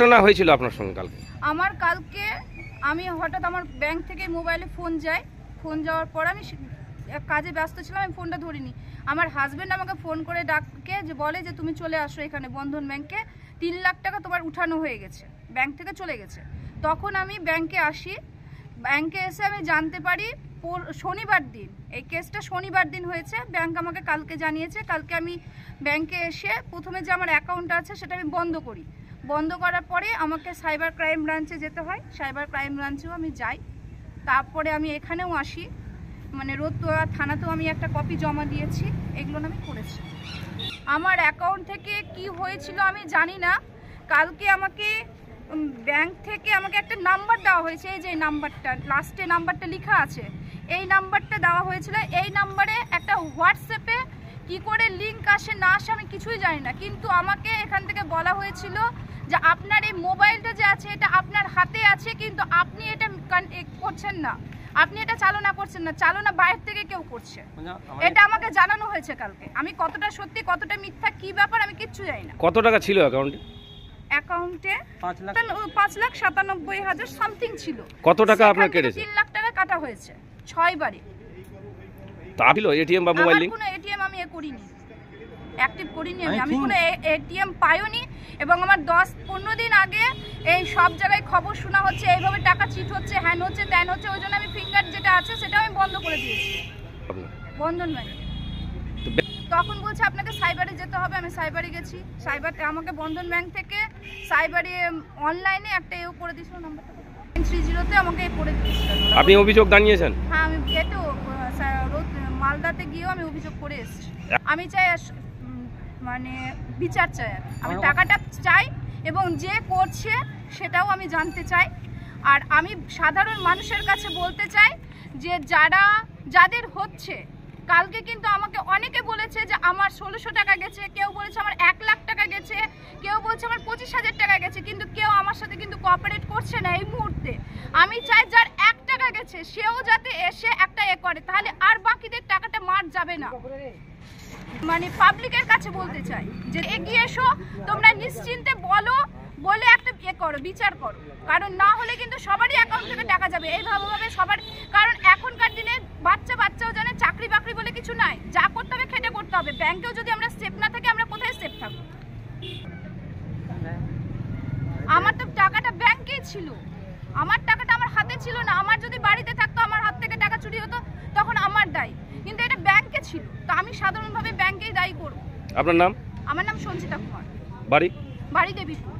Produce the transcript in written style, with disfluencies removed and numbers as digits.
ঘটনা হয়েছিল আপনার সঙ্গে কালকে? আমার কালকে আমি হঠাৎ আমার ব্যাংক থেকে মোবাইলে ফোন যায়, ফোন যাওয়ার পর আমি কাজে ব্যস্ত ছিলাম, আমি ফোনটা ধরিনি। আমার হাজব্যান্ড আমাকে ফোন করে ডাকে, যে বলে যে তুমি চলে আসো এখানে বন্ধন ব্যাংকে, 3 লাখ টাকা তোমার উঠানো হয়ে গেছে, ব্যাংক থেকে চলে গেছে। তখন আমি ব্যাংকে আসি, ব্যাংকে এসে আমি জানতে পারি শনিবার দিন, এই কেসটা শনিবার দিন হয়েছে। ব্যাংক আমাকে কালকে জানিয়েছে। কালকে আমি ব্যাংকে এসে প্রথমে যে আমার অ্যাকাউন্ট আছে সেটা আমি বন্ধ করি। বন্ধ করার পরে আমাকে সাইবার ক্রাইম ব্রাঞ্চে যেতে হয়, সাইবার ক্রাইম ব্রাঞ্চেও আমি যাই। তারপরে আমি এখানেও আসি, মানে রোদতোয়া থানাতেও আমি একটা কপি জমা দিয়েছি। এগুলো আমি করেছি। আমার অ্যাকাউন্ট থেকে কি হয়েছিল আমি জানি না। কালকে আমাকে ব্যাংক থেকে আমাকে একটা নাম্বার দেওয়া হয়েছে, এই যে নাম্বারটা লাস্টে নাম্বারটা লেখা আছে, এই নাম্বারটা দেওয়া হয়েছিল। এই নাম্বারে একটা হোয়াটসঅ্যাপে কি করে লিঙ্ক আসে না আসে আমি কিছুই জানি না, কিন্তু আমাকে এখান থেকে বলা হয়েছিল যে আপনার এই মোবাইলটা যে আছে এটা আপনার হাতে আছে, কিন্তু আপনি এটা করছেন না, আপনি এটা চালনা করছেন না, চালনা বাইরে থেকে কেউ করছে। এটা আমাকে জানানো হয়েছে কালকে। আমি কতটা সত্যি কতটা মিথ্যা কি ব্যাপার আমি কিচ্ছু জানি না। কত টাকা ছিল অ্যাকাউন্টে? অ্যাকাউন্টে 5,97,000 সামথিং ছিল। কত টাকা আপনার কেটেছে? 3 লাখ টাকা কাটা হয়েছে 6 বারে। তা ছিল এটিএম বা মোবাইল লিংক? কোনো এটিএম আমি করিনি, অ্যাক্টিভ করিনি। আমি কোনো এটিএম পাইওনি। এবং আমার 10-15 দিন আগে এই সব জায়গায় খবর শোনা হচ্ছে এইভাবে টাকা চিট হচ্ছে, হ্যান হচ্ছে, ত্যান হচ্ছে, ওই জন্য আমি ফিঙ্গার যেটা আছে সেটা আমি বন্ধ করে দিয়েছি বন্ধন ব্যাংকে। তখন বলছে আপনাকে সাইবারে যেতে হবে। আমি সাইবারে গেছি, সাইবার আমাকে বন্ধন ব্যাংক থেকে সাইবারে অনলাইনে একটা করে দিয়েছিল, নাম্বারটা 30-তে আমাকে করে দিয়েছিল। আপনি অভিযোগ জানিয়েছেন? হ্যাঁ, আমি এতেও মালদাতে গিয়েও আমি অভিযোগ করে এসেছি। আমি চাই মানে বিচার চাই, আমি টাকাটা চাই এবং যে করছে সেটাও আমি জানতে চাই। আর আমি সাধারণ মানুষের কাছে বলতে চাই যে যাদের হচ্ছে, কালকে কিন্তু আমাকে অনেকে বলেছে যে আমার 1600 টাকা গেছে, কেউ বলেছে আমার 1 লাখ টাকা গেছে, কেউ বলছে আমার 25,000 টাকা গেছে, কিন্তু কেউ আমার সাথে কিন্তু কোঅপারেট করছে না এই মুহূর্তে। আমি চাই যার 1 টাকা গেছে সেও যাতে এসে একটা করে, তাহলে আর বাকিদের টাকাটা মার যাবে না। মানে পাবলিকের কাছে বলতে চাই যে এগিয়ে এসো, তোমরা নিশ্চিন্তে বলো, বলে একটা করো, বিচার করো। কারণ না হলে কিন্তু সবারই অ্যাকাউন্ট থেকে টাকা যাবে এইভাবে সবার। কারণ এখনকার দিনে বাচ্চাও জানে চাকরি বাকরি বলে কিছু নাই, যা করতে হবে খেটে করতে হবে। ব্যাংকেও যদি আমরা সেফ না থাকি আমরা কোথায় সেফ থাকবো? আমার তো টাকাটা ব্যাংকেই ছিল, আমার টাকাটা আমার হাতে ছিল না। আমার যদি বাড়িতে থাকতো, আমার হাত থেকে টাকা চুরি হতো, তখন আমার দায়ী, কিন্তু এটা ব্যাংকে ছিল, তো আমি সাধারণভাবে ব্যাংকেই দায়ী করব। আপনার নাম? আমার নাম সঞ্চিতা কুমার। বাড়ি? বাড়ি দেবীপুর।